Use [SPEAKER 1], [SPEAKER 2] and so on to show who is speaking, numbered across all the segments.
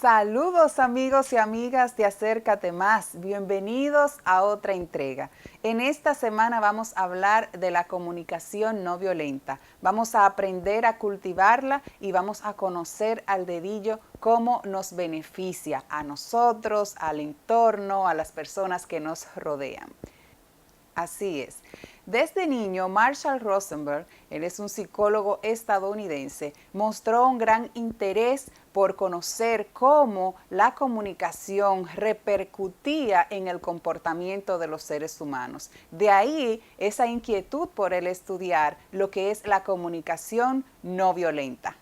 [SPEAKER 1] Saludos amigos y amigas de Acércate Más, bienvenidos a otra entrega. En esta semana vamos a hablar de la comunicación no violenta. Vamos a aprender a cultivarla y vamos a conocer al dedillo cómo nos beneficia a nosotros, al entorno, a las personas que nos rodean. Así es. Desde niño, Marshall Rosenberg, él es un psicólogo estadounidense, mostró un gran interés por conocer cómo la comunicación repercutía en el comportamiento de los seres humanos. De ahí esa inquietud por él estudiar lo que es la comunicación no violenta.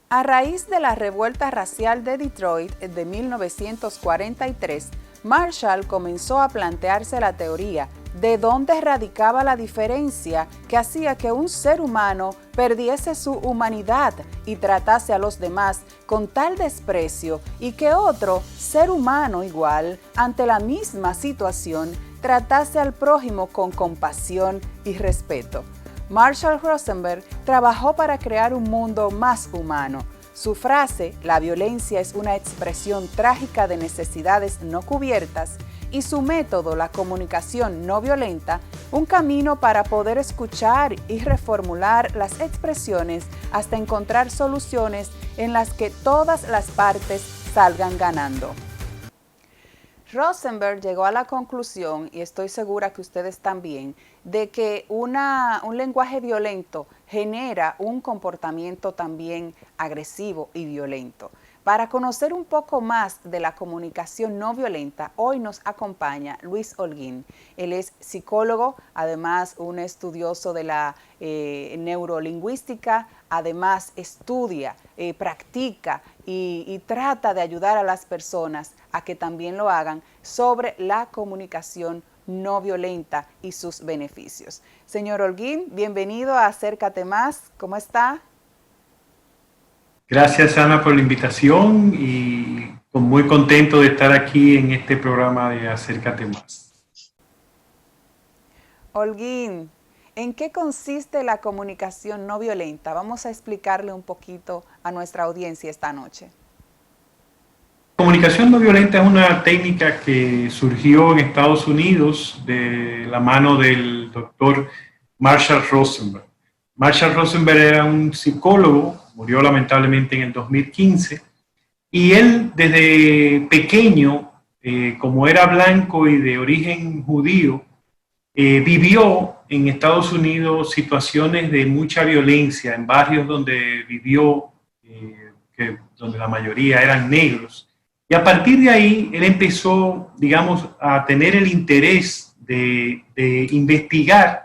[SPEAKER 1] A raíz de la revuelta racial de Detroit de 1943, Marshall comenzó a plantearse la teoría de dónde radicaba la diferencia que hacía que un ser humano perdiese su humanidad y tratase a los demás con tal desprecio y que otro ser humano igual, ante la misma situación, tratase al prójimo con compasión y respeto. Marshall Rosenberg trabajó para crear un mundo más humano. Su frase, la violencia es una expresión trágica de necesidades no cubiertas, y su método, la comunicación no violenta, un camino para poder escuchar y reformular las expresiones hasta encontrar soluciones en las que todas las partes salgan ganando. Rosenberg llegó a la conclusión, y estoy segura que ustedes también, de que un lenguaje violento genera un comportamiento también agresivo y violento. Para conocer un poco más de la comunicación no violenta, hoy nos acompaña Luis Holguín. Él es psicólogo, además un estudioso de la neurolingüística, además estudia, practica y trata de ayudar a las personas a que también lo hagan sobre la comunicación no violenta y sus beneficios. Señor Holguín, bienvenido a Acércate Más. ¿Cómo está?
[SPEAKER 2] Gracias, Ana, por la invitación y muy contento de estar aquí en este programa de Acércate Más.
[SPEAKER 1] Holguín, ¿en qué consiste la comunicación no violenta? Vamos a explicarle un poquito a nuestra audiencia esta noche.
[SPEAKER 2] La comunicación no violenta es una técnica que surgió en Estados Unidos de la mano del doctor Marshall Rosenberg. Marshall Rosenberg era un psicólogo, murió lamentablemente en el 2015, y él desde pequeño, como era blanco y de origen judío, vivió en Estados Unidos situaciones de mucha violencia en barrios donde vivió, donde la mayoría eran negros. Y a partir de ahí, él empezó, digamos, a tener el interés de investigar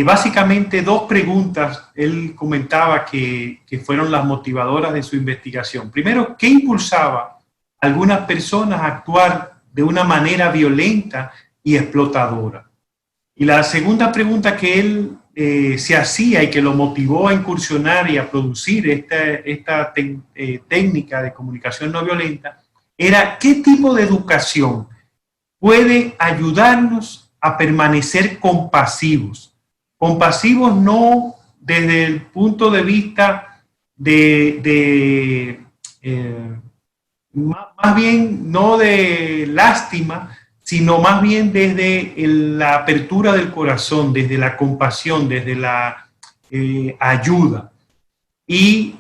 [SPEAKER 2] básicamente dos preguntas. Él comentaba que fueron las motivadoras de su investigación. Primero, ¿qué impulsaba a algunas personas a actuar de una manera violenta y explotadora? Y la segunda pregunta que él se hacía y que lo motivó a incursionar y a producir esta técnica de comunicación no violenta era ¿qué tipo de educación puede ayudarnos a permanecer compasivos? Compasivos no desde el punto de vista más bien no de lástima, sino más bien desde la apertura del corazón, desde la compasión, desde la ayuda. Y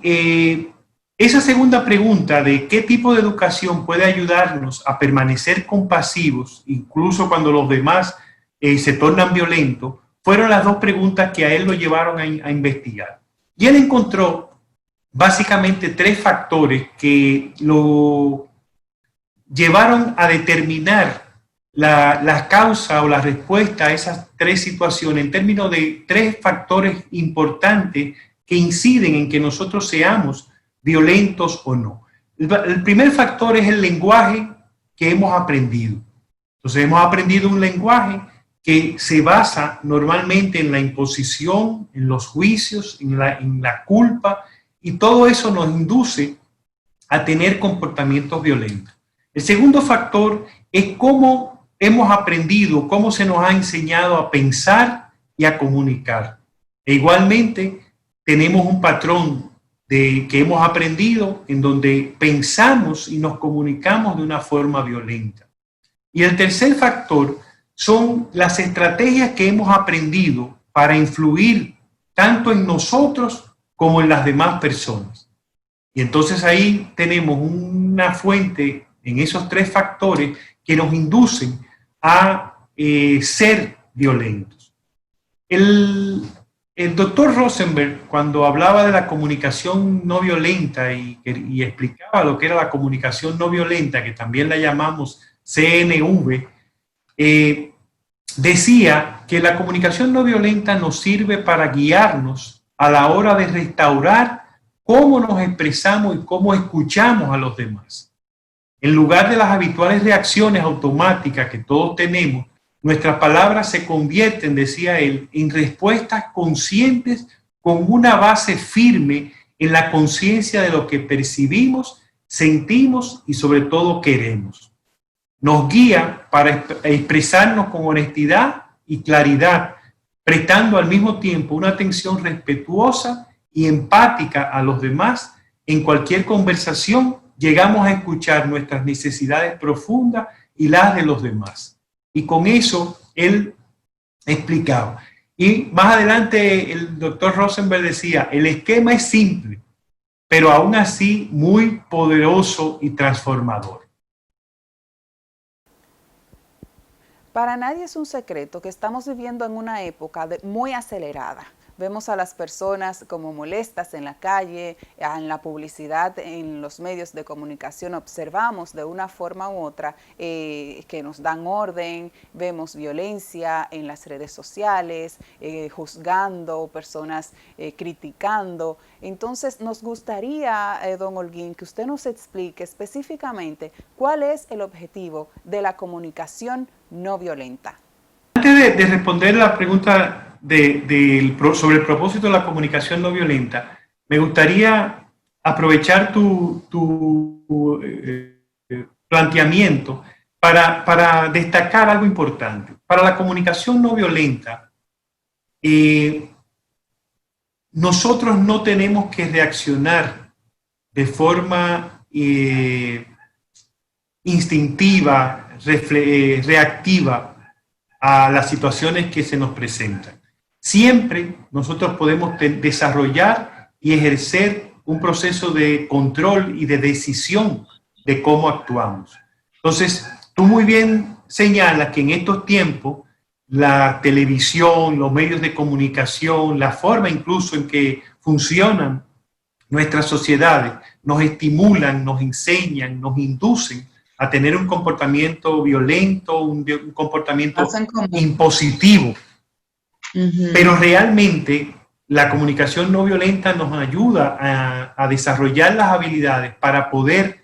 [SPEAKER 2] esa segunda pregunta de qué tipo de educación puede ayudarnos a permanecer compasivos, incluso cuando los demás se tornan violentos, fueron las dos preguntas que a él lo llevaron a investigar. Y él encontró básicamente tres factores que lo llevaron a determinar la causa o la respuesta a esas tres situaciones en términos de tres factores importantes que inciden en que nosotros seamos violentos o no. El primer factor es el lenguaje que hemos aprendido. Entonces hemos aprendido un lenguaje que se basa normalmente en la imposición, en los juicios, en la culpa, y todo eso nos induce a tener comportamientos violentos. El segundo factor es cómo hemos aprendido, cómo se nos ha enseñado a pensar y a comunicar. E igualmente tenemos un patrón que hemos aprendido en donde pensamos y nos comunicamos de una forma violenta. Y el tercer factor son las estrategias que hemos aprendido para influir tanto en nosotros como en las demás personas. Y entonces ahí tenemos una fuente en esos tres factores que nos inducen a ser violentos. El doctor Rosenberg, cuando hablaba de la comunicación no violenta y explicaba lo que era la comunicación no violenta, que también la llamamos CNV, decía que la comunicación no violenta nos sirve para guiarnos a la hora de restaurar cómo nos expresamos y cómo escuchamos a los demás. En lugar de las habituales reacciones automáticas que todos tenemos, nuestras palabras se convierten, decía él, en respuestas conscientes con una base firme en la conciencia de lo que percibimos, sentimos y sobre todo queremos. Nos guía para expresarnos con honestidad y claridad, prestando al mismo tiempo una atención respetuosa y empática a los demás. En cualquier conversación llegamos a escuchar nuestras necesidades profundas y las de los demás. Y con eso él explicaba. Y más adelante el doctor Rosenberg decía, el esquema es simple, pero aún así muy poderoso y transformador.
[SPEAKER 1] Para nadie es un secreto que estamos viviendo en una época muy acelerada. Vemos a las personas como molestas en la calle, en la publicidad, en los medios de comunicación. Observamos de una forma u otra que nos dan orden, vemos violencia en las redes sociales, juzgando, personas criticando. Entonces nos gustaría, don Holguín, que usted nos explique específicamente cuál es el objetivo de la comunicación no violenta.
[SPEAKER 2] Antes de responder la pregunta sobre el propósito de la comunicación no violenta, me gustaría aprovechar tu planteamiento para destacar algo importante. Para la comunicación no violenta, nosotros no tenemos que reaccionar de forma instintiva, reactiva a las situaciones que se nos presentan. Siempre nosotros podemos desarrollar y ejercer un proceso de control y de decisión de cómo actuamos. Entonces, tú muy bien señalas que en estos tiempos la televisión, los medios de comunicación, la forma incluso en que funcionan nuestras sociedades, nos estimulan, nos enseñan, nos inducen a tener un comportamiento violento, un comportamiento impositivo. Pero realmente la comunicación no violenta nos ayuda a desarrollar las habilidades para poder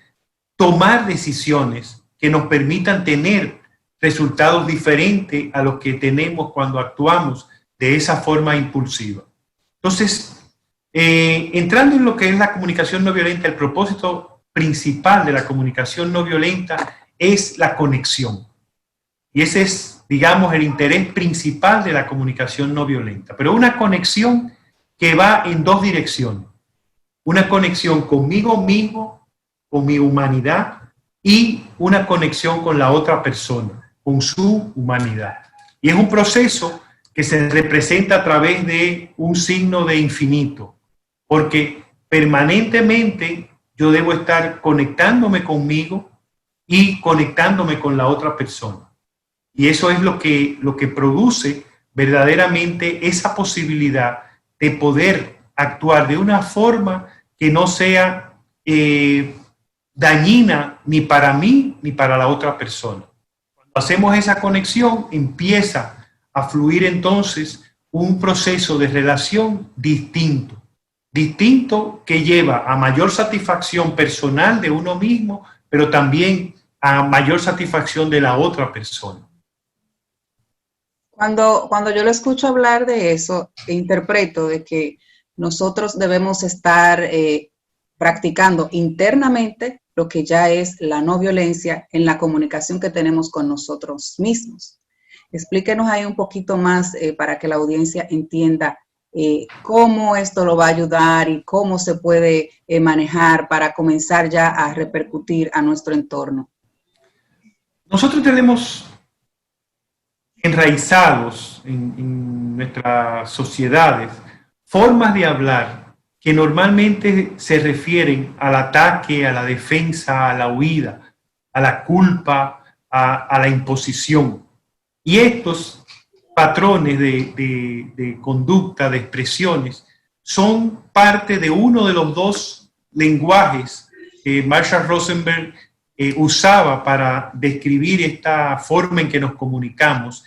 [SPEAKER 2] tomar decisiones que nos permitan tener resultados diferentes a los que tenemos cuando actuamos de esa forma impulsiva. Entonces, entrando en lo que es la comunicación no violenta, el propósito principal de la comunicación no violenta es la conexión. Y ese es, digamos, el interés principal de la comunicación no violenta. Pero una conexión que va en dos direcciones. Una conexión conmigo mismo, con mi humanidad, y una conexión con la otra persona, con su humanidad. Y es un proceso que se representa a través de un signo de infinito, porque permanentemente yo debo estar conectándome conmigo y conectándome con la otra persona. Y eso es lo que produce verdaderamente esa posibilidad de poder actuar de una forma que no sea dañina ni para mí ni para la otra persona. Cuando hacemos esa conexión, empieza a fluir entonces un proceso de relación distinto que lleva a mayor satisfacción personal de uno mismo, pero también a mayor satisfacción de la otra persona.
[SPEAKER 3] Cuando yo lo escucho hablar de eso, interpreto de que nosotros debemos estar practicando internamente lo que ya es la no violencia en la comunicación que tenemos con nosotros mismos. Explíquenos ahí un poquito más para que la audiencia entienda cómo esto lo va a ayudar y cómo se puede manejar para comenzar ya a repercutir a nuestro entorno.
[SPEAKER 2] Nosotros tenemos enraizados en nuestras sociedades formas de hablar que normalmente se refieren al ataque, a la defensa, a la huida, a la culpa, a la imposición. Y estos patrones de conducta, de expresiones, son parte de uno de los dos lenguajes que Marshall Rosenberg usaba para describir esta forma en que nos comunicamos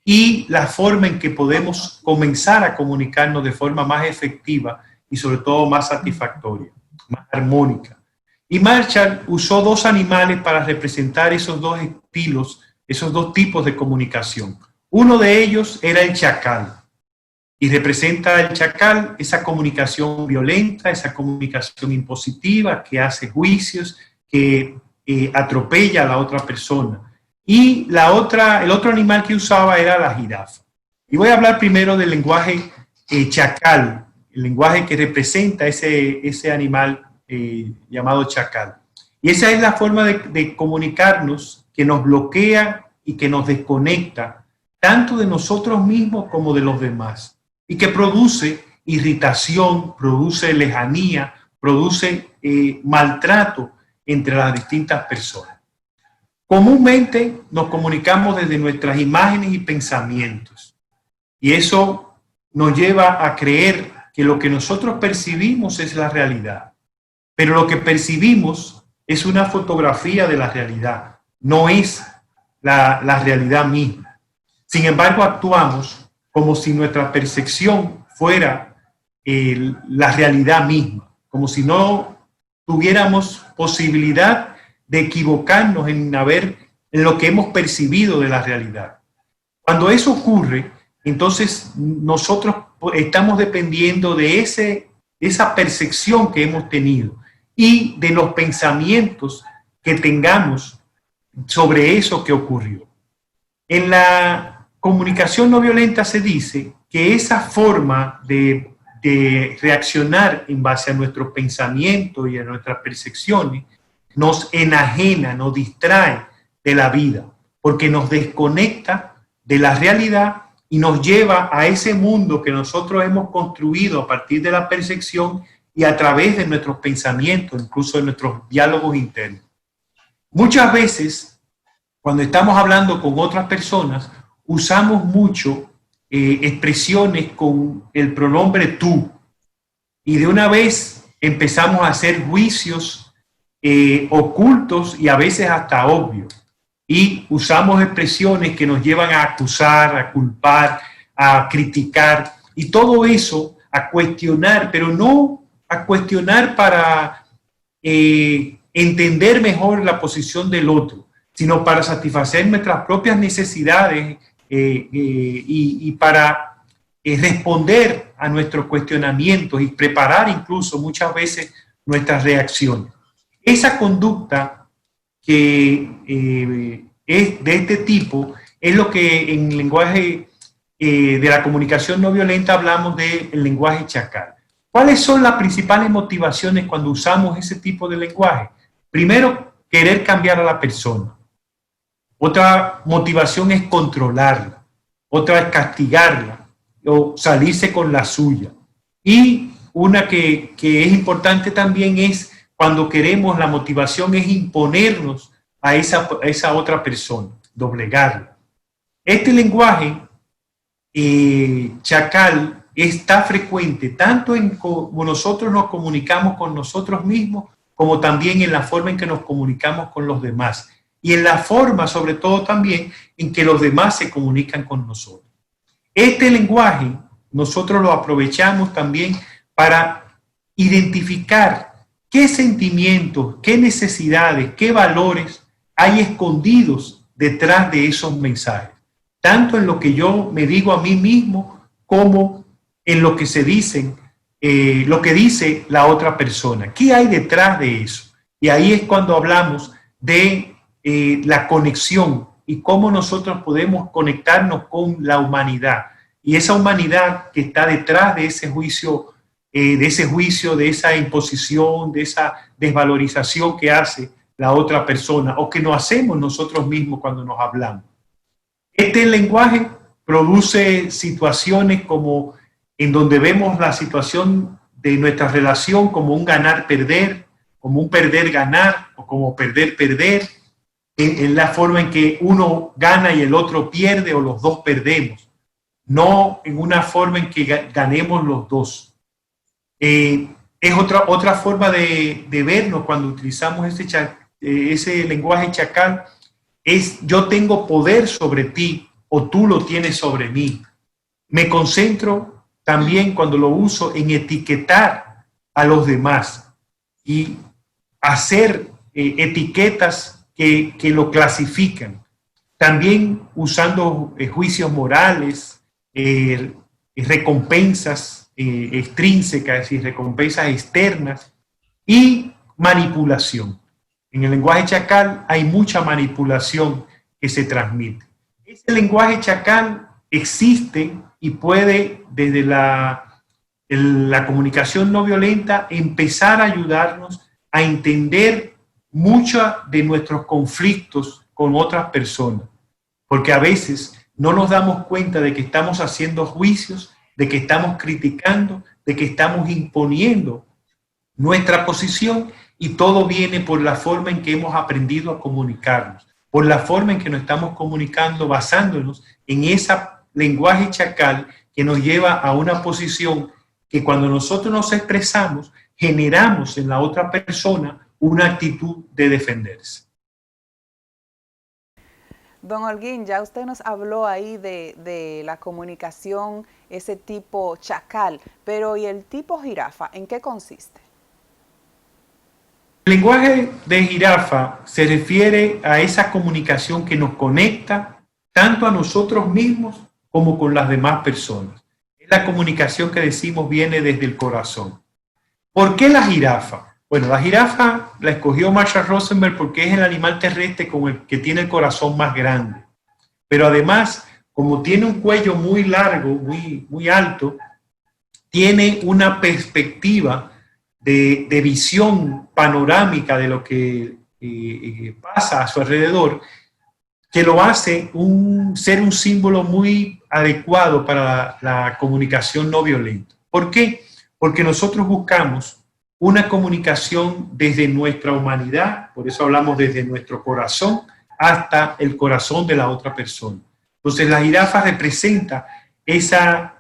[SPEAKER 2] y la forma en que podemos comenzar a comunicarnos de forma más efectiva y sobre todo más satisfactoria, más armónica. Y Marshall usó dos animales para representar esos dos estilos, esos dos tipos de comunicación. Uno de ellos era el chacal, y representa el chacal esa comunicación violenta, esa comunicación impositiva que hace juicios, que atropella a la otra persona. Y el otro animal que usaba era la jirafa. Y voy a hablar primero del lenguaje chacal, el lenguaje que representa ese animal llamado chacal. Y esa es la forma de comunicarnos que nos bloquea y que nos desconecta tanto de nosotros mismos como de los demás, y que produce irritación, produce lejanía, produce maltrato entre las distintas personas. Comúnmente nos comunicamos desde nuestras imágenes y pensamientos, y eso nos lleva a creer que lo que nosotros percibimos es la realidad, pero lo que percibimos es una fotografía de la realidad, no es la realidad misma. Sin embargo, actuamos como si nuestra percepción fuera la realidad misma, como si no tuviéramos posibilidad de equivocarnos en lo que hemos percibido de la realidad. Cuando eso ocurre, entonces nosotros estamos dependiendo de esa percepción que hemos tenido y de los pensamientos que tengamos sobre eso que ocurrió. En la comunicación no violenta se dice que esa forma de reaccionar en base a nuestros pensamientos y a nuestras percepciones nos enajena, nos distrae de la vida, porque nos desconecta de la realidad y nos lleva a ese mundo que nosotros hemos construido a partir de la percepción y a través de nuestros pensamientos, incluso de nuestros diálogos internos. Muchas veces, cuando estamos hablando con otras personas, usamos mucho expresiones con el pronombre tú, y de una vez empezamos a hacer juicios ocultos y a veces hasta obvios, y usamos expresiones que nos llevan a acusar, a culpar, a criticar, y todo eso a cuestionar, pero no a cuestionar para entender mejor la posición del otro, sino para satisfacer nuestras propias necesidades y para responder a nuestros cuestionamientos y preparar incluso muchas veces nuestras reacciones. Esa conducta que es de este tipo es lo que en el lenguaje de la comunicación no violenta hablamos del lenguaje chacal. ¿Cuáles son las principales motivaciones cuando usamos ese tipo de lenguaje? Primero, querer cambiar a la persona. Otra motivación es controlarla. Otra es castigarla o salirse con la suya. Y una que es importante también es cuando queremos, la motivación es imponernos a esa otra persona, doblegarla. Este lenguaje chacal está frecuente tanto en cómo nosotros nos comunicamos con nosotros mismos, como también en la forma en que nos comunicamos con los demás. Y en la forma, sobre todo también, en que los demás se comunican con nosotros. Este lenguaje nosotros lo aprovechamos también para identificar qué sentimientos, qué necesidades, qué valores hay escondidos detrás de esos mensajes. Tanto en lo que yo me digo a mí mismo, como en lo que se dicen, lo que dice la otra persona. ¿Qué hay detrás de eso? Y ahí es cuando hablamos de la conexión y cómo nosotros podemos conectarnos con la humanidad y esa humanidad que está detrás de ese juicio, de esa imposición, de esa desvalorización que hace la otra persona o que nos hacemos nosotros mismos cuando nos hablamos. Este lenguaje produce situaciones como en donde vemos la situación de nuestra relación como un ganar-perder, como un perder-ganar o como perder-perder, en la forma en que uno gana y el otro pierde o los dos perdemos, no en una forma en que ganemos los dos. Es otra forma de vernos cuando utilizamos ese lenguaje chacal, es yo tengo poder sobre ti o tú lo tienes sobre mí. Me concentro también cuando lo uso en etiquetar a los demás y hacer etiquetas que lo clasifican. También usando juicios morales, recompensas extrínsecas y recompensas externas y manipulación. En el lenguaje chacal hay mucha manipulación que se transmite. Ese lenguaje chacal existe y puede, desde la comunicación no violenta, empezar a ayudarnos a entender muchos de nuestros conflictos con otras personas. Porque a veces no nos damos cuenta de que estamos haciendo juicios, de que estamos criticando, de que estamos imponiendo nuestra posición, y todo viene por la forma en que hemos aprendido a comunicarnos, por la forma en que nos estamos comunicando basándonos en ese lenguaje chacal que nos lleva a una posición que cuando nosotros nos expresamos, generamos en la otra persona una actitud de defenderse.
[SPEAKER 1] Don Holguín, ya usted nos habló ahí de la comunicación, ese tipo chacal, pero ¿y el tipo jirafa? ¿En qué consiste?
[SPEAKER 2] El lenguaje de jirafa se refiere a esa comunicación que nos conecta tanto a nosotros mismos como con las demás personas. Es la comunicación que decimos viene desde el corazón. ¿Por qué la jirafa? Bueno, la jirafa la escogió Marshall Rosenberg porque es el animal terrestre con el que tiene el corazón más grande. Pero además, como tiene un cuello muy largo, muy alto, tiene una perspectiva de visión panorámica de lo que pasa a su alrededor, que lo hace ser un símbolo muy adecuado para la comunicación no violenta. ¿Por qué? Porque nosotros buscamos una comunicación desde nuestra humanidad, por eso hablamos desde nuestro corazón hasta el corazón de la otra persona. Entonces la jirafa representa esa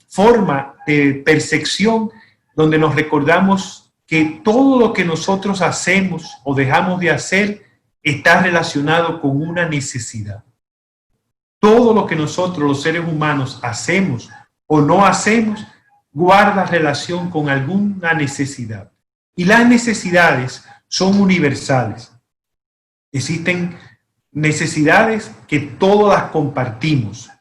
[SPEAKER 2] forma de percepción donde nos recordamos que todo lo que nosotros hacemos o dejamos de hacer está relacionado con una necesidad. Todo lo que nosotros, los seres humanos, hacemos o no hacemos, guarda relación con alguna necesidad. Y las necesidades son universales. Existen necesidades que todas las compartimos.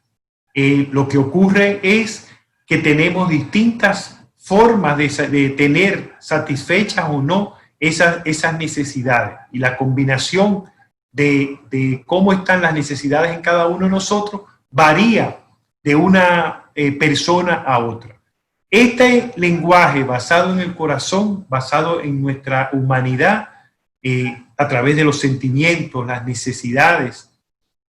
[SPEAKER 2] Lo que ocurre es que tenemos distintas formas de tener satisfechas o no esas necesidades. Y la combinación de cómo están las necesidades en cada uno de nosotros varía de una persona a otra. Este lenguaje basado en el corazón, basado en nuestra humanidad, a través de los sentimientos, las necesidades,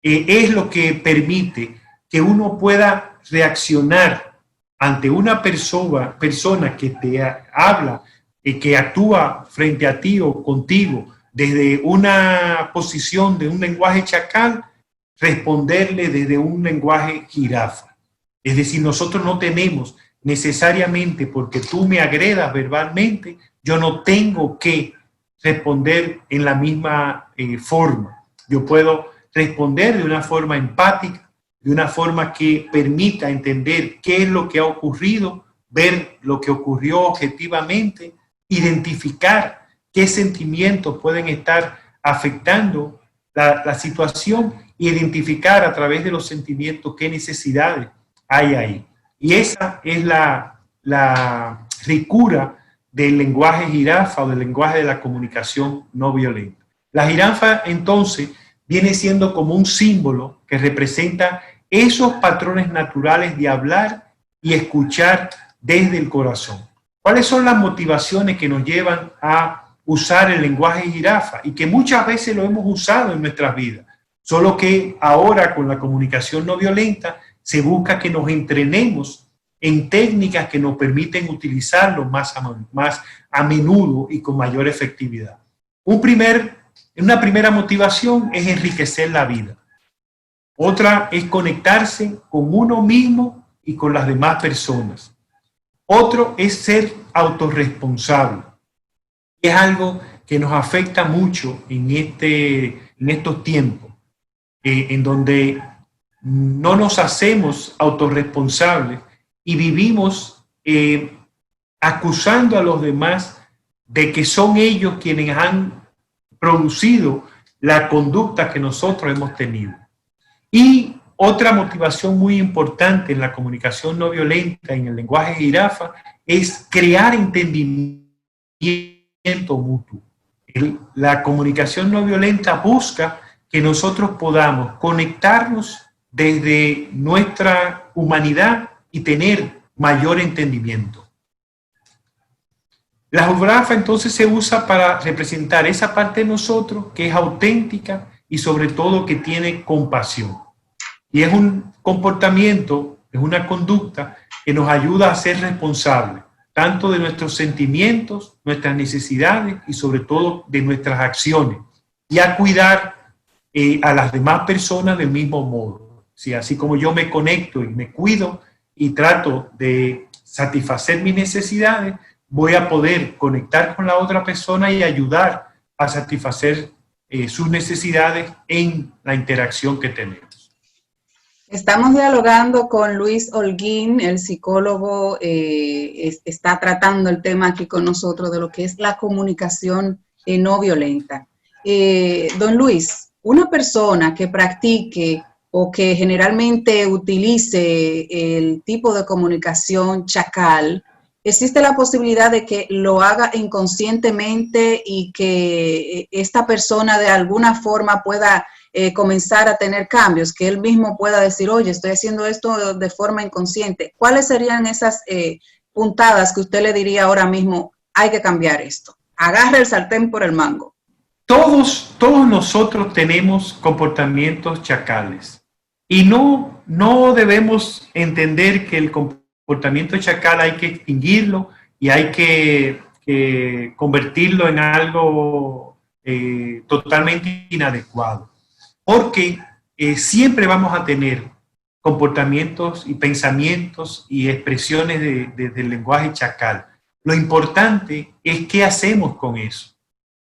[SPEAKER 2] es lo que permite que uno pueda reaccionar ante una persona que te habla, que actúa frente a ti o contigo desde una posición de un lenguaje chacal, responderle desde un lenguaje jirafa. Es decir, nosotros no tenemos necesariamente porque tú me agredas verbalmente, yo no tengo que responder en la misma forma. Yo puedo responder de una forma empática, de una forma que permita entender qué es lo que ha ocurrido, ver lo que ocurrió objetivamente, identificar qué sentimientos pueden estar afectando la situación, identificar a través de los sentimientos qué necesidades hay ahí. Y esa es la ricura del lenguaje jirafa o del lenguaje de la comunicación no violenta. La jirafa entonces viene siendo como un símbolo que representa esos patrones naturales de hablar y escuchar desde el corazón. ¿Cuáles son las motivaciones que nos llevan a usar el lenguaje jirafa? Y que muchas veces lo hemos usado en nuestras vidas, solo que ahora con la comunicación no violenta se busca que nos entrenemos en técnicas que nos permiten utilizarlo más a menudo y con mayor efectividad. Una primera motivación es enriquecer la vida. Otra es conectarse con uno mismo y con las demás personas. Otro es ser autorresponsable. Es algo que nos afecta mucho en estos tiempos, en donde no nos hacemos autorresponsables y vivimos acusando a los demás de que son ellos quienes han producido la conducta que nosotros hemos tenido. Y otra motivación muy importante en la comunicación no violenta, en el lenguaje jirafa, es crear entendimiento mutuo. La comunicación no violenta busca que nosotros podamos conectarnos desde nuestra humanidad y tener mayor entendimiento. La jirafa entonces se usa para representar esa parte de nosotros que es auténtica y sobre todo que tiene compasión. Y es un comportamiento, es una conducta que nos ayuda a ser responsables, tanto de nuestros sentimientos, nuestras necesidades y sobre todo de nuestras acciones, y a cuidar a las demás personas del mismo modo. ¿Sí? Así como yo me conecto y me cuido y trato de satisfacer mis necesidades, voy a poder conectar con la otra persona y ayudar a satisfacer sus necesidades en la interacción que tenemos.
[SPEAKER 3] Estamos dialogando con Luis Holguín, el psicólogo, está tratando el tema aquí con nosotros de lo que es la comunicación no violenta. Don Luis, una persona que practique o que generalmente utilice el tipo de comunicación chacal, ¿existe la posibilidad de que lo haga inconscientemente y que esta persona de alguna forma pueda comenzar a tener cambios, que él mismo pueda decir, oye, estoy haciendo esto de forma inconsciente? ¿Cuáles serían esas puntadas que usted le diría ahora mismo, hay que cambiar esto? Agarre el sartén por el mango.
[SPEAKER 2] Todos nosotros tenemos comportamientos chacales y no debemos entender que el comportamiento chacal hay que extinguirlo y hay que convertirlo en algo totalmente inadecuado. Porque siempre vamos a tener comportamientos y pensamientos y expresiones del lenguaje chacal. Lo importante es qué hacemos con eso.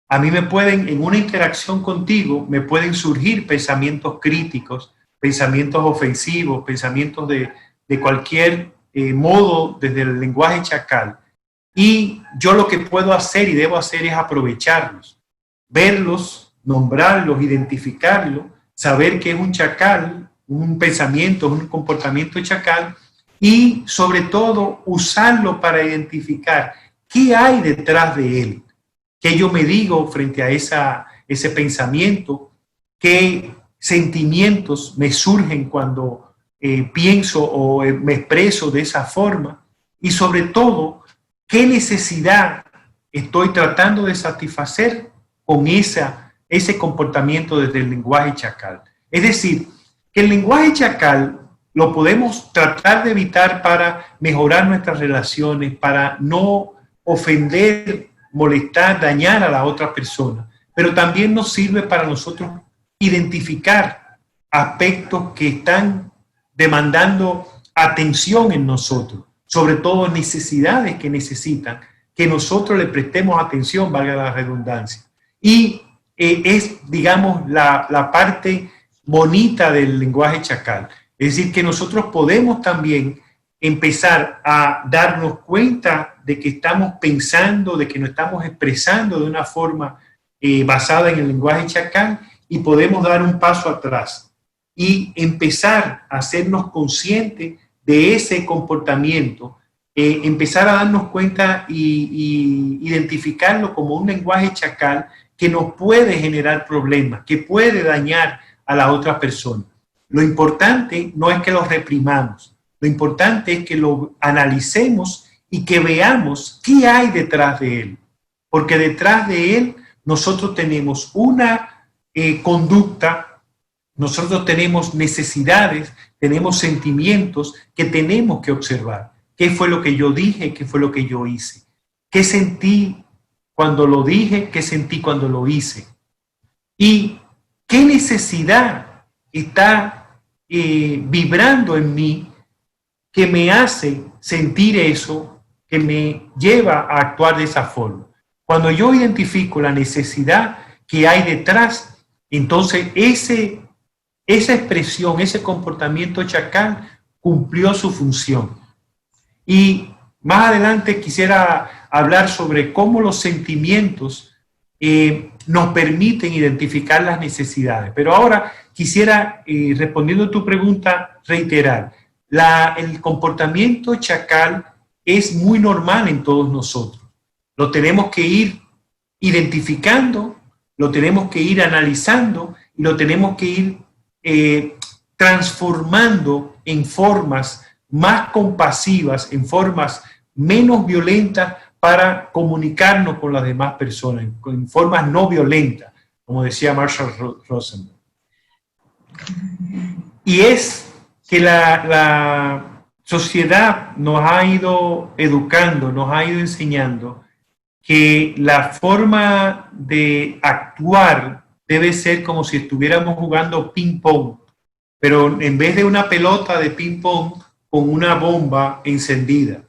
[SPEAKER 2] A mí en una interacción contigo, me pueden surgir pensamientos críticos, pensamientos ofensivos, pensamientos de cualquier modo desde el lenguaje chacal. Y yo lo que puedo hacer y debo hacer es aprovecharlos, verlos, nombrarlos, identificarlos, saber que es un chacal, un pensamiento, un comportamiento chacal, y sobre todo usarlo para identificar qué hay detrás de él, qué yo me digo frente a ese pensamiento, qué sentimientos me surgen cuando pienso o me expreso de esa forma, y sobre todo qué necesidad estoy tratando de satisfacer con ese comportamiento desde el lenguaje chacal. Es decir, que el lenguaje chacal lo podemos tratar de evitar para mejorar nuestras relaciones, para no ofender, molestar, dañar a la otra persona, pero también nos sirve para nosotros identificar aspectos que están demandando atención en nosotros, sobre todo necesidades que necesitan que nosotros le prestemos atención, valga la redundancia. Y es, digamos, la parte bonita del lenguaje chacal. Es decir, que nosotros podemos también empezar a darnos cuenta de que estamos pensando, de que nos estamos expresando de una forma basada en el lenguaje chacal, y podemos dar un paso atrás y empezar a hacernos conscientes de ese comportamiento, empezar a darnos cuenta y identificarlo como un lenguaje chacal que nos puede generar problemas, que puede dañar a la otra persona. Lo importante no es que lo reprimamos, lo importante es que lo analicemos y que veamos qué hay detrás de él. Porque detrás de él nosotros tenemos una conducta, nosotros tenemos necesidades, tenemos sentimientos que tenemos que observar. ¿Qué fue lo que yo dije? ¿Qué fue lo que yo hice? ¿Qué sentí cuando lo dije? ¿Qué sentí cuando lo hice? ¿Y qué necesidad está vibrando en mí que me hace sentir eso, que me lleva a actuar de esa forma? Cuando yo identifico la necesidad que hay detrás, entonces esa expresión, ese comportamiento chacal cumplió su función. Y más adelante quisiera hablar sobre cómo los sentimientos nos permiten identificar las necesidades. Pero ahora quisiera, respondiendo a tu pregunta, reiterar, el comportamiento chacal es muy normal en todos nosotros. Lo tenemos que ir identificando, lo tenemos que ir analizando y lo tenemos que ir transformando en formas más compasivas, en formas menos violentas para comunicarnos con las demás personas, en formas no violentas, como decía Marshall Rosenberg. Y es que la sociedad nos ha ido educando, nos ha ido enseñando que la forma de actuar debe ser como si estuviéramos jugando ping-pong, pero en vez de una pelota de ping-pong, con una bomba encendida.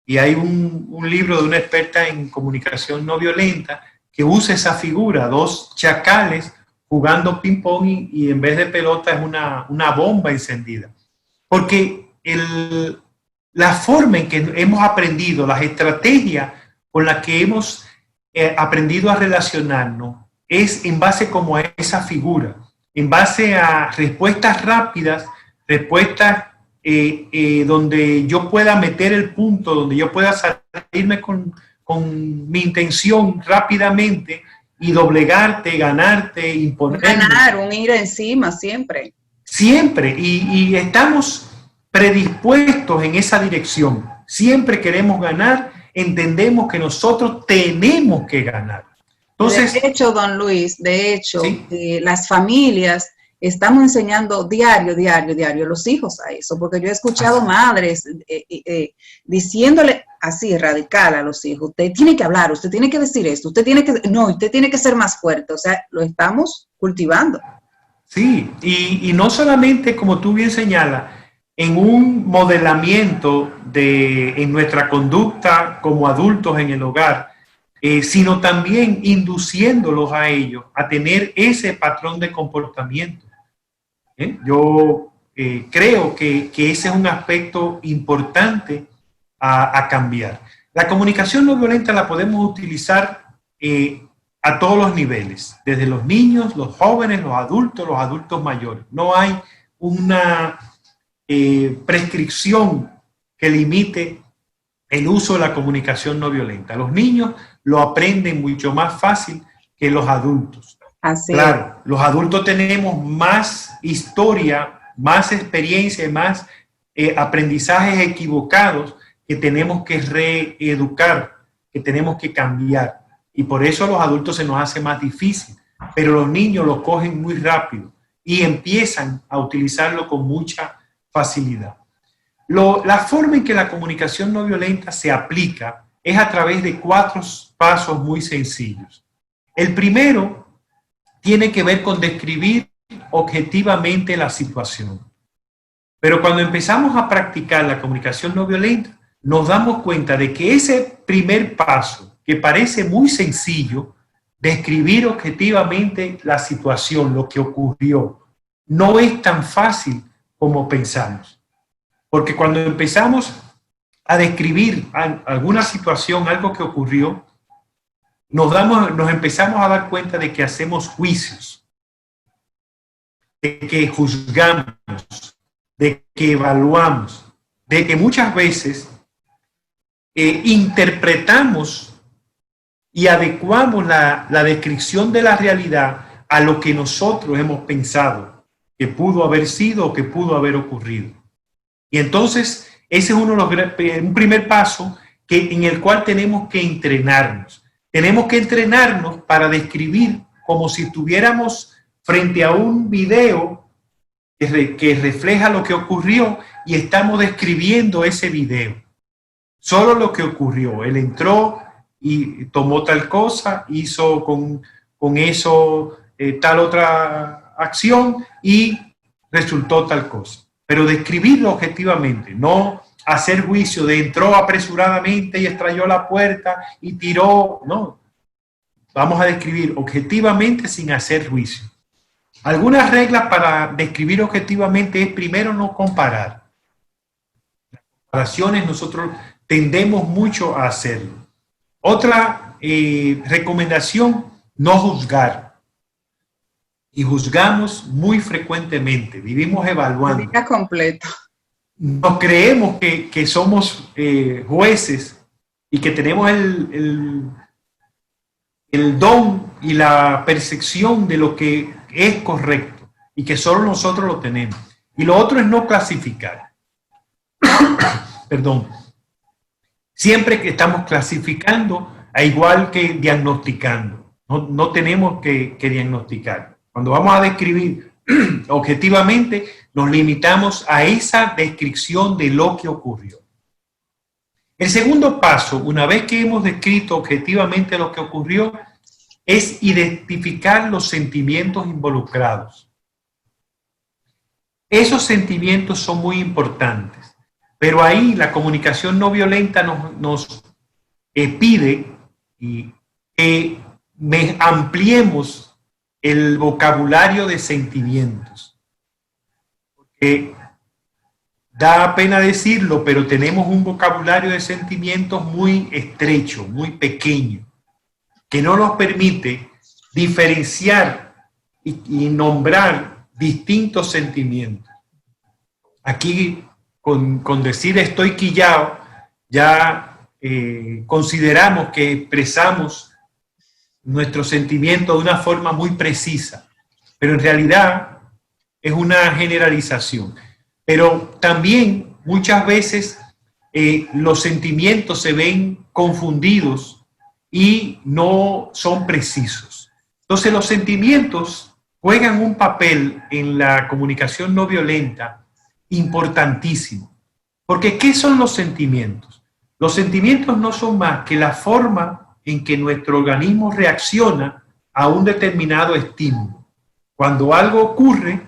[SPEAKER 2] Y hay un libro de una experta en comunicación no violenta que usa esa figura, dos chacales jugando ping-pong y en vez de pelota es una bomba encendida. Porque la forma en que hemos aprendido, las estrategias con las que hemos aprendido a relacionarnos, es en base como a esa figura, en base a respuestas rápidas, respuestas donde yo pueda meter el punto, donde yo pueda salirme con mi intención rápidamente y doblegarte, ganarte, imponerme.
[SPEAKER 3] Ganar, un ir encima siempre.
[SPEAKER 2] Siempre, y estamos predispuestos en esa dirección. Siempre queremos ganar, entendemos que nosotros tenemos que ganar. Entonces,
[SPEAKER 3] de hecho, don Luis,
[SPEAKER 2] ¿sí?
[SPEAKER 3] Las familias estamos enseñando diario a los hijos a eso, porque yo he escuchado madres diciéndole así radical a los hijos: usted tiene que hablar, usted tiene que decir esto, usted tiene que ser más fuerte. O sea, lo estamos cultivando.
[SPEAKER 2] Sí, y no solamente, como tú bien señalas, en un modelamiento en nuestra conducta como adultos en el hogar, sino también induciéndolos a ellos a tener ese patrón de comportamiento. Yo creo que ese es un aspecto importante a cambiar. La comunicación no violenta la podemos utilizar a todos los niveles, desde los niños, los jóvenes, los adultos mayores. No hay una prescripción que limite el uso de la comunicación no violenta. Los niños lo aprenden mucho más fácil que los adultos.
[SPEAKER 3] Así
[SPEAKER 2] claro, los adultos tenemos más historia, más experiencia y más aprendizajes equivocados que tenemos que reeducar, que tenemos que cambiar. Y por eso a los adultos se nos hace más difícil. Pero los niños lo cogen muy rápido y empiezan a utilizarlo con mucha facilidad. La forma en que la comunicación no violenta se aplica es a través de 4 pasos muy sencillos. El primero tiene que ver con describir objetivamente la situación. Pero cuando empezamos a practicar la comunicación no violenta, nos damos cuenta de que ese primer paso, que parece muy sencillo, describir objetivamente la situación, lo que ocurrió, no es tan fácil como pensamos. Porque cuando empezamos a describir alguna situación, algo que ocurrió, nos empezamos a dar cuenta de que hacemos juicios, de que juzgamos, de que evaluamos, de que muchas veces interpretamos y adecuamos la descripción de la realidad a lo que nosotros hemos pensado. que pudo haber sido o que pudo haber ocurrido. Y entonces, ese es un primer paso en el cual tenemos que entrenarnos. Tenemos que entrenarnos para describir como si estuviéramos frente a un video que refleja lo que ocurrió y estamos describiendo ese video. Solo lo que ocurrió. Él entró y tomó tal cosa, hizo con eso tal otra acción y resultó tal cosa. Pero describirlo objetivamente, no hacer juicio de entró apresuradamente y estrelló la puerta y tiró, no. Vamos a describir objetivamente sin hacer juicio. Algunas reglas para describir objetivamente es primero no comparar. Las comparaciones nosotros tendemos mucho a hacerlo. Otra recomendación, no juzgar. Y juzgamos muy frecuentemente, vivimos evaluando.
[SPEAKER 3] El día completo.
[SPEAKER 2] Nos creemos que somos jueces y que tenemos el don y la percepción de lo que es correcto y que solo nosotros lo tenemos. Y lo otro es no clasificar. Perdón. Siempre que estamos clasificando, a igual que diagnosticando. No tenemos que diagnosticar. Cuando vamos a describir objetivamente, nos limitamos a esa descripción de lo que ocurrió. El segundo paso, una vez que hemos descrito objetivamente lo que ocurrió, es identificar los sentimientos involucrados. Esos sentimientos son muy importantes, pero ahí la comunicación no violenta nos pide que ampliemos el vocabulario de sentimientos. Porque da pena decirlo, pero tenemos un vocabulario de sentimientos muy estrecho, muy pequeño, que no nos permite diferenciar y nombrar distintos sentimientos. Aquí, con decir estoy quillao, ya consideramos que expresamos nuestros sentimientos de una forma muy precisa, pero en realidad es una generalización. Pero también muchas veces los sentimientos se ven confundidos y no son precisos. Entonces los sentimientos juegan un papel en la comunicación no violenta importantísimo. Porque ¿qué son los sentimientos? Los sentimientos no son más que la forma en que nuestro organismo reacciona a un determinado estímulo. Cuando algo ocurre,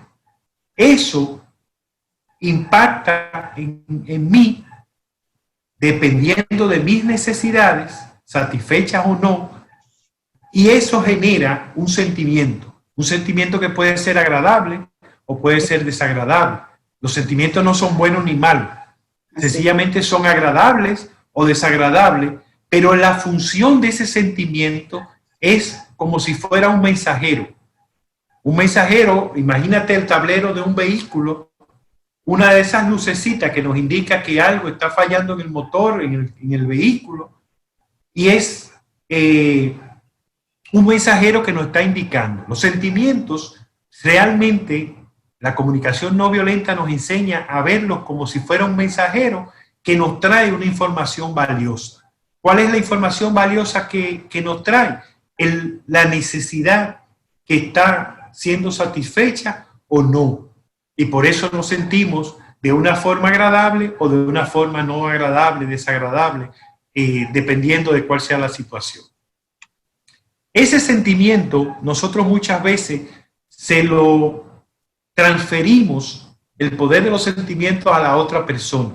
[SPEAKER 2] eso impacta en mí, dependiendo de mis necesidades, satisfechas o no, y eso genera un sentimiento que puede ser agradable o puede ser desagradable. Los sentimientos no son buenos ni malos, sencillamente son agradables o desagradables, pero la función de ese sentimiento es como si fuera un mensajero. Un mensajero, imagínate el tablero de un vehículo, una de esas lucecitas que nos indica que algo está fallando en el motor, en el vehículo, y es un mensajero que nos está indicando. Los sentimientos, realmente, la comunicación no violenta nos enseña a verlos como si fuera un mensajero que nos trae una información valiosa. ¿Cuál es la información valiosa que nos trae? La necesidad que está siendo satisfecha o no. Y por eso nos sentimos de una forma agradable o de una forma no agradable, desagradable, dependiendo de cuál sea la situación. Ese sentimiento nosotros muchas veces se lo transferimos, el poder de los sentimientos, a la otra persona,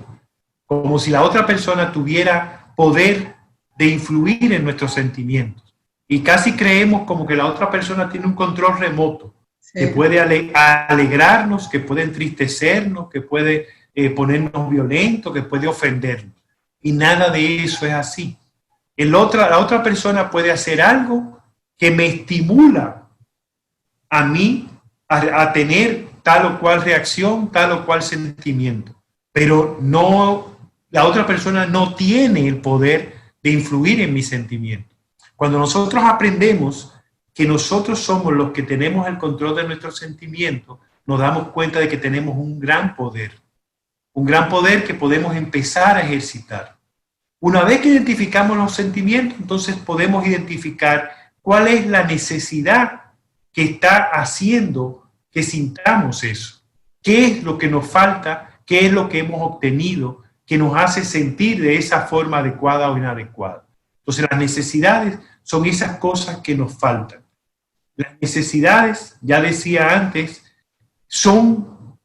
[SPEAKER 2] como si la otra persona tuviera poder de influir en nuestros sentimientos. Y casi creemos como que la otra persona tiene un control remoto, sí, que puede alegrarnos, que puede entristecernos, que puede ponernos violentos, que puede ofendernos. Y nada de eso es así. La otra persona puede hacer algo que me estimula a mí a tener tal o cual reacción, tal o cual sentimiento. Pero no, la otra persona no tiene el poder de influir en mis sentimientos. Cuando nosotros aprendemos que nosotros somos los que tenemos el control de nuestros sentimientos, nos damos cuenta de que tenemos un gran poder que podemos empezar a ejercitar. Una vez que identificamos los sentimientos, entonces podemos identificar cuál es la necesidad que está haciendo que sintamos eso. ¿Qué es lo que nos falta? ¿Qué es lo que hemos obtenido que nos hace sentir de esa forma adecuada o inadecuada? Entonces las necesidades son esas cosas que nos faltan. Las necesidades, ya decía antes, son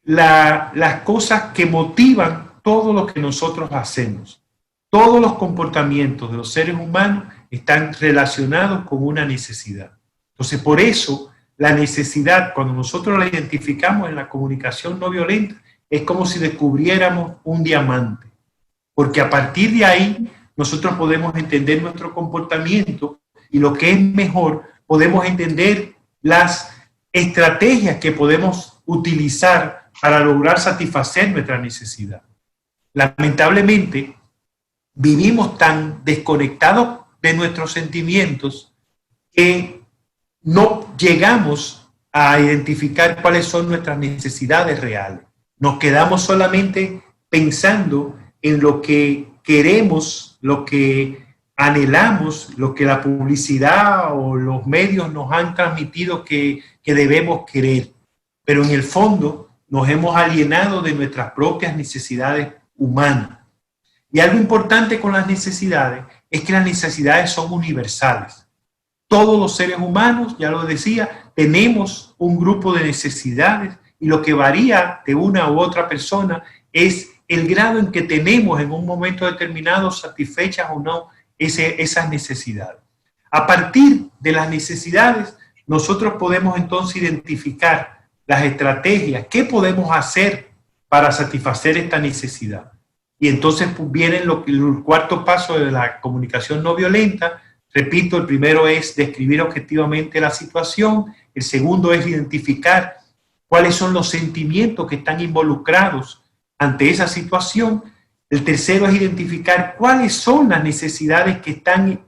[SPEAKER 2] las cosas que motivan todo lo que nosotros hacemos. Todos los comportamientos de los seres humanos están relacionados con una necesidad. Entonces, por eso, la necesidad, cuando nosotros la identificamos en la comunicación no violenta, es como si descubriéramos un diamante. Porque a partir de ahí, nosotros podemos entender nuestro comportamiento y lo que es mejor, podemos entender las estrategias que podemos utilizar para lograr satisfacer nuestra necesidad. Lamentablemente, vivimos tan desconectados de nuestros sentimientos que no llegamos a identificar cuáles son nuestras necesidades reales. Nos quedamos solamente pensando en lo que queremos, lo que anhelamos, lo que la publicidad o los medios nos han transmitido que debemos querer. Pero en el fondo nos hemos alienado de nuestras propias necesidades humanas. Y algo importante con las necesidades es que las necesidades son universales. Todos los seres humanos, ya lo decía, tenemos un grupo de necesidades y lo que varía de una u otra persona es el grado en que tenemos en un momento determinado satisfechas o no esas necesidades. A partir de las necesidades, nosotros podemos entonces identificar las estrategias, qué podemos hacer para satisfacer esta necesidad. Y entonces viene el cuarto paso de la comunicación no violenta. Repito, el primero es describir objetivamente la situación, el segundo es identificar cuáles son los sentimientos que están involucrados ante esa situación, el tercero es identificar cuáles son las necesidades que están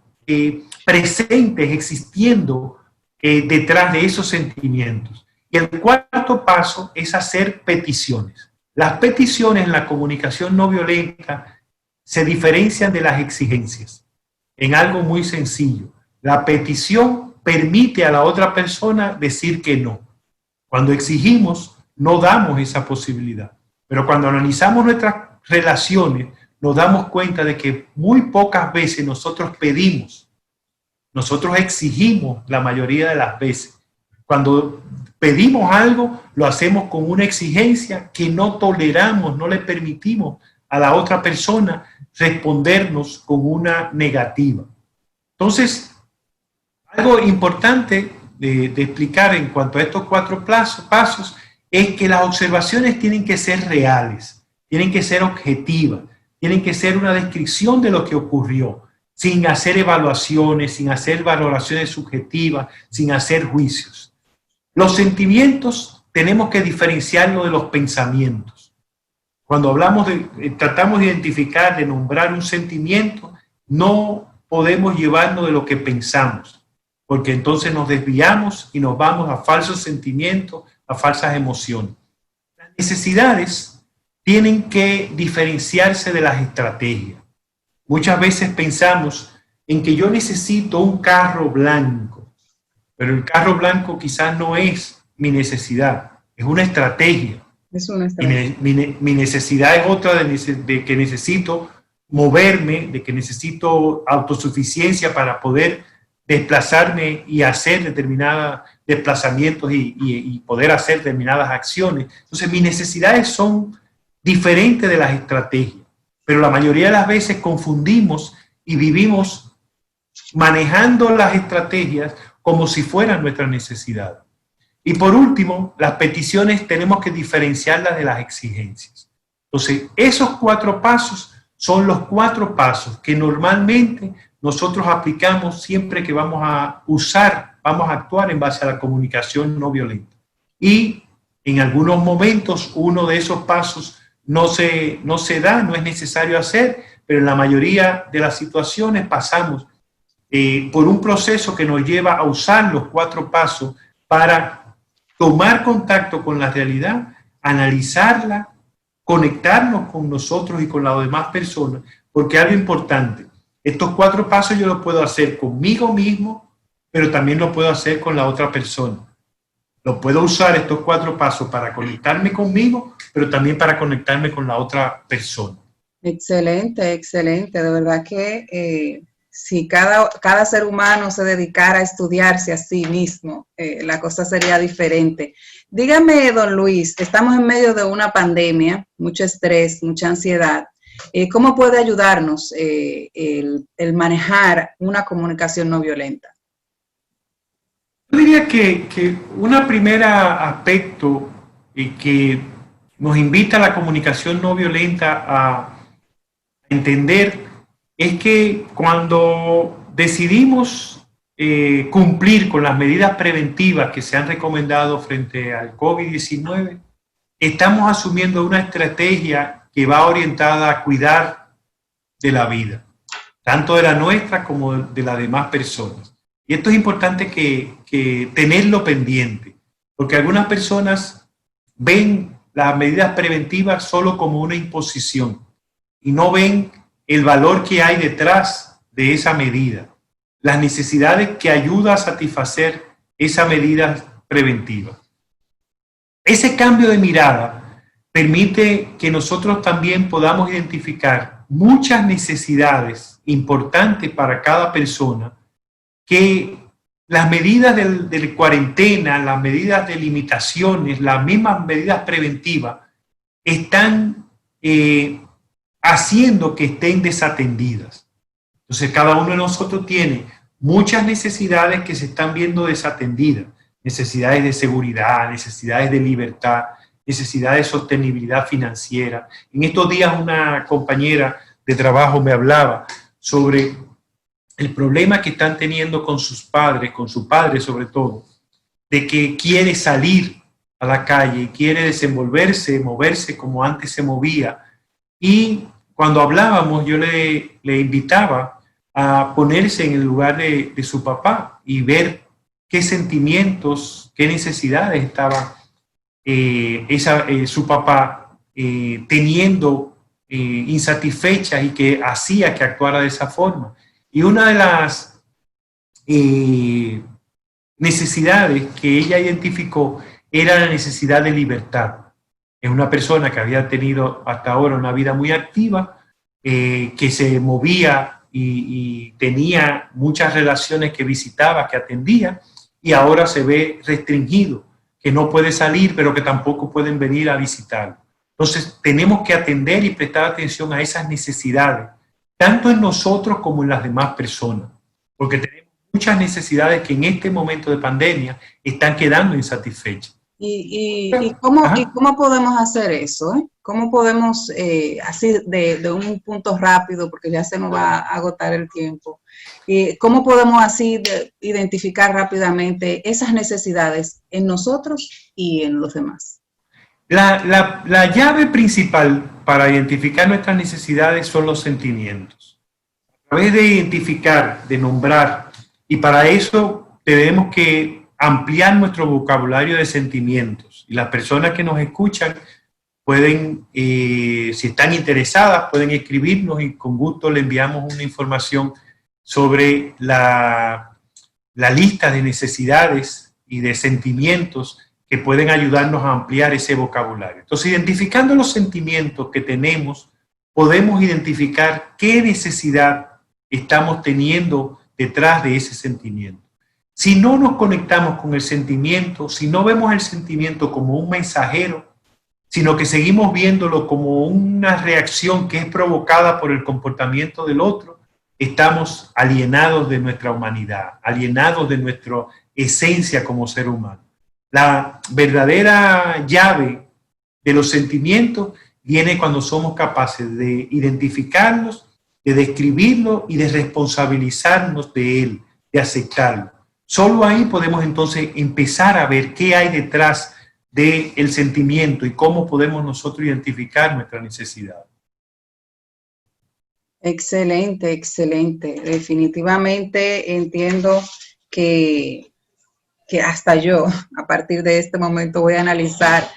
[SPEAKER 2] presentes, existiendo detrás de esos sentimientos. Y el cuarto paso es hacer peticiones. Las peticiones en la comunicación no violenta se diferencian de las exigencias en algo muy sencillo. La petición permite a la otra persona decir que no. Cuando exigimos, no damos esa posibilidad. Pero cuando analizamos nuestras relaciones, nos damos cuenta de que muy pocas veces nosotros pedimos, nosotros exigimos la mayoría de las veces. Cuando pedimos algo, lo hacemos con una exigencia que no toleramos, no le permitimos a la otra persona respondernos con una negativa. Entonces, algo importante de explicar en cuanto a estos cuatro pasos es que las observaciones tienen que ser reales, tienen que ser objetivas, tienen que ser una descripción de lo que ocurrió, sin hacer evaluaciones, sin hacer valoraciones subjetivas, sin hacer juicios. Los sentimientos tenemos que diferenciarlos de los pensamientos. Cuando tratamos de identificar, de nombrar un sentimiento, no podemos llevarnos de lo que pensamos, porque entonces nos desviamos y nos vamos a falsos sentimientos, a falsas emociones. Las necesidades tienen que diferenciarse de las estrategias. Muchas veces pensamos en que yo necesito un carro blanco, pero el carro blanco quizás no es mi necesidad, es una estrategia.
[SPEAKER 3] Es una estrategia.
[SPEAKER 2] Mi necesidad es otra de que necesito moverme, de que necesito autosuficiencia para poder desplazarme y hacer determinados desplazamientos y poder hacer determinadas acciones. Entonces, mis necesidades son diferentes de las estrategias, pero la mayoría de las veces confundimos y vivimos manejando las estrategias como si fueran nuestras necesidades. Y por último, las peticiones tenemos que diferenciarlas de las exigencias. Entonces, esos cuatro pasos son los cuatro pasos que normalmente nosotros aplicamos siempre que vamos a actuar en base a la comunicación no violenta. Y en algunos momentos uno de esos pasos no se da, no es necesario hacer, pero en la mayoría de las situaciones pasamos por un proceso que nos lleva a usar los cuatro pasos para tomar contacto con la realidad, analizarla, conectarnos con nosotros y con las demás personas, porque algo importante, estos 4 pasos yo los puedo hacer conmigo mismo, pero también lo puedo hacer con la otra persona. Lo puedo usar estos 4 pasos para conectarme conmigo, pero también para conectarme con la otra persona.
[SPEAKER 3] Excelente, excelente. De verdad que si cada ser humano se dedicara a estudiarse a sí mismo, la cosa sería diferente. Dígame, don Luis, estamos en medio de una pandemia, mucho estrés, mucha ansiedad. ¿Cómo puede ayudarnos el manejar una comunicación no violenta?
[SPEAKER 2] Yo diría que un primer aspecto que nos invita a la comunicación no violenta a entender es que cuando decidimos cumplir con las medidas preventivas que se han recomendado frente al COVID-19, estamos asumiendo una estrategia que va orientada a cuidar de la vida, tanto de la nuestra como de las demás personas. Y esto es importante que tenerlo pendiente, porque algunas personas ven las medidas preventivas solo como una imposición y no ven el valor que hay detrás de esa medida, las necesidades que ayuda a satisfacer esa medida preventiva. Ese cambio de mirada permite que nosotros también podamos identificar muchas necesidades importantes para cada persona, que las medidas de cuarentena, las medidas de limitaciones, las mismas medidas preventivas están haciendo que estén desatendidas. Entonces, cada uno de nosotros tiene muchas necesidades que se están viendo desatendidas. Necesidades de seguridad, necesidades de libertad, necesidades de sostenibilidad financiera. En estos días una compañera de trabajo me hablaba sobre el problema que están teniendo con sus padres, con su padre sobre todo, de que quiere salir a la calle, quiere desenvolverse, moverse como antes se movía. Y cuando hablábamos, yo le invitaba a ponerse en el lugar de su papá y ver qué sentimientos, qué necesidades estaba su papá teniendo insatisfechas y que hacía que actuara de esa forma. Y una de las necesidades que ella identificó era la necesidad de libertad. Es una persona que había tenido hasta ahora una vida muy activa, que se movía y tenía muchas relaciones que visitaba, que atendía, y ahora se ve restringido, que no puede salir, pero que tampoco pueden venir a visitar. Entonces, tenemos que atender y prestar atención a esas necesidades, tanto en nosotros como en las demás personas, porque tenemos muchas necesidades que en este momento de pandemia están quedando insatisfechas.
[SPEAKER 3] ¿Y cómo podemos hacer eso? ¿Cómo podemos, así de un punto rápido, porque ya se nos va a agotar el tiempo, cómo podemos así identificar rápidamente esas necesidades en nosotros y en los demás?
[SPEAKER 2] La llave principal para identificar nuestras necesidades son los sentimientos. A través de identificar, de nombrar, y para eso tenemos que ampliar nuestro vocabulario de sentimientos. Y las personas que nos escuchan pueden, si están interesadas, pueden escribirnos y con gusto le enviamos una información sobre la lista de necesidades y de sentimientos que pueden ayudarnos a ampliar ese vocabulario. Entonces, identificando los sentimientos que tenemos, podemos identificar qué necesidad estamos teniendo detrás de ese sentimiento. Si no nos conectamos con el sentimiento, si no vemos el sentimiento como un mensajero, sino que seguimos viéndolo como una reacción que es provocada por el comportamiento del otro, estamos alienados de nuestra humanidad, alienados de nuestra esencia como ser humano. La verdadera llave de los sentimientos viene cuando somos capaces de identificarlos, de describirlos y de responsabilizarnos de él, de aceptarlo. Solo ahí podemos entonces empezar a ver qué hay detrás del sentimiento y cómo podemos nosotros identificar nuestra necesidad.
[SPEAKER 3] Excelente, excelente. Definitivamente entiendo que que hasta yo, a partir de este momento, voy a analizar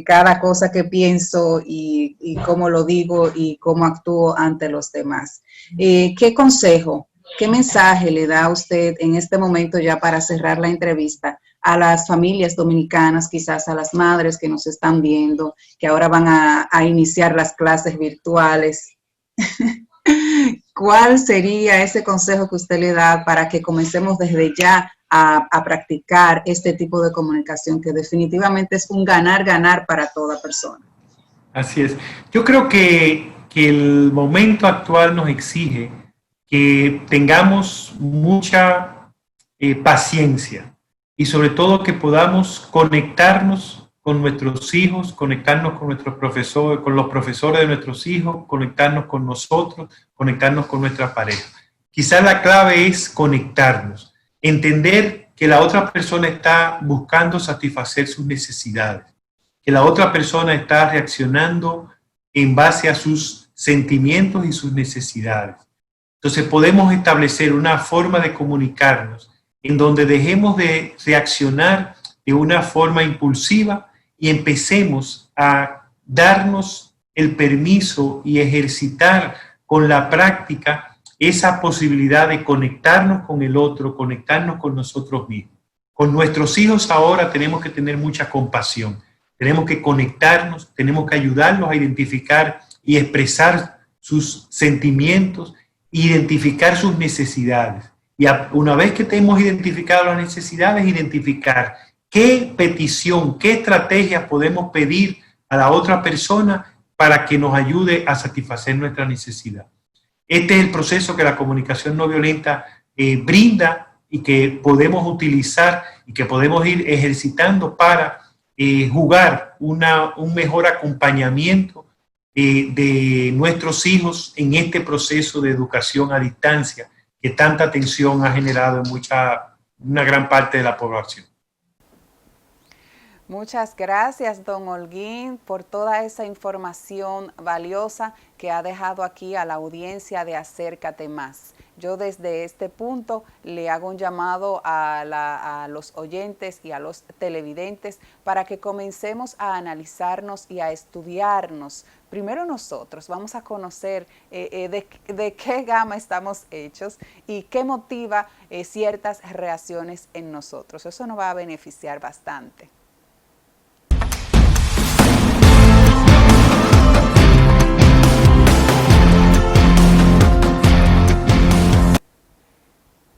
[SPEAKER 3] cada cosa que pienso y cómo lo digo y cómo actúo ante los demás. ¿Qué consejo, qué mensaje le da a usted en este momento ya para cerrar la entrevista a las familias dominicanas, quizás a las madres que nos están viendo, que ahora van a iniciar las clases virtuales? ¿Cuál sería ese consejo que usted le da para que comencemos desde ya a practicar este tipo de comunicación que definitivamente es un ganar-ganar para toda persona?
[SPEAKER 2] Así es. Yo creo que el momento actual nos exige que tengamos mucha paciencia y sobre todo que podamos conectarnos con nuestros hijos, conectarnos con nuestros profesores, con los profesores de nuestros hijos, conectarnos con nosotros, conectarnos con nuestra pareja. Quizás la clave es conectarnos, entender que la otra persona está buscando satisfacer sus necesidades, que la otra persona está reaccionando en base a sus sentimientos y sus necesidades. Entonces podemos establecer una forma de comunicarnos en donde dejemos de reaccionar de una forma impulsiva y empecemos a darnos el permiso y ejercitar con la práctica esa posibilidad de conectarnos con el otro, conectarnos con nosotros mismos. Con nuestros hijos ahora tenemos que tener mucha compasión. Tenemos que conectarnos, tenemos que ayudarlos a identificar y expresar sus sentimientos, identificar sus necesidades. Y una vez que hemos identificado las necesidades, identificar qué petición, qué estrategias podemos pedir a la otra persona para que nos ayude a satisfacer nuestra necesidad. Este es el proceso que la comunicación no violenta brinda y que podemos utilizar y que podemos ir ejercitando para jugar un mejor acompañamiento de nuestros hijos en este proceso de educación a distancia que tanta atención ha generado en una gran parte de la población.
[SPEAKER 1] Muchas gracias, don Holguín, por toda esa información valiosa que ha dejado aquí a la audiencia de Acércate Más. Yo desde este punto le hago un llamado a los oyentes y a los televidentes para que comencemos a analizarnos y a estudiarnos. Primero nosotros vamos a conocer de qué gama estamos hechos y qué motiva ciertas reacciones en nosotros. Eso nos va a beneficiar bastante.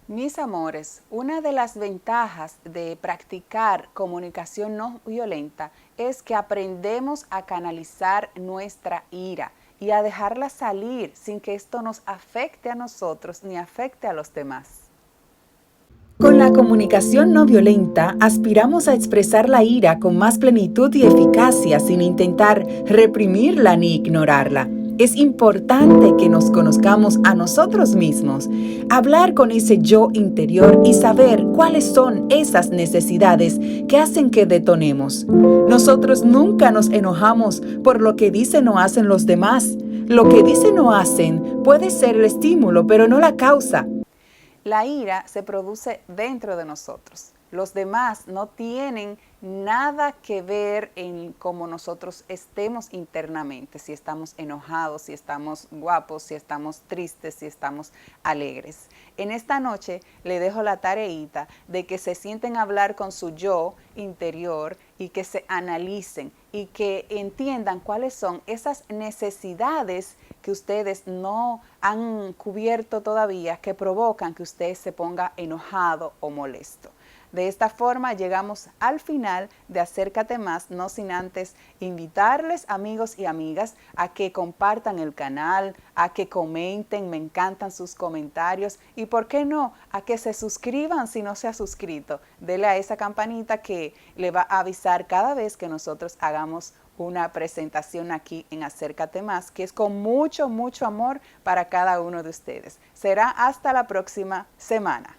[SPEAKER 1] Mis amores, una de las ventajas de practicar comunicación no violenta es que aprendemos a canalizar nuestra ira y a dejarla salir sin que esto nos afecte a nosotros ni afecte a los demás. Con la comunicación no violenta, aspiramos a expresar la ira con más plenitud y eficacia sin intentar reprimirla ni ignorarla. Es importante que nos conozcamos a nosotros mismos, hablar con ese yo interior y saber cuáles son esas necesidades que hacen que detonemos. Nosotros nunca nos enojamos por lo que dicen o hacen los demás. Lo que dicen o hacen puede ser el estímulo, pero no la causa. La ira se produce dentro de nosotros. Los demás no tienen nada que ver en cómo nosotros estemos internamente, si estamos enojados, si estamos guapos, si estamos tristes, si estamos alegres. En esta noche le dejo la tareita de que se sienten a hablar con su yo interior y que se analicen y que entiendan cuáles son esas necesidades que ustedes no han cubierto todavía, que provocan que usted se ponga enojado o molesto. De esta forma llegamos al final de Acércate Más, no sin antes invitarles, amigos y amigas, a que compartan el canal, a que comenten, me encantan sus comentarios y, ¿por qué no?, a que se suscriban si no se ha suscrito. Dele a esa campanita que le va a avisar cada vez que nosotros hagamos una presentación aquí en Acércate Más, que es con mucho, mucho amor para cada uno de ustedes. Será hasta la próxima semana.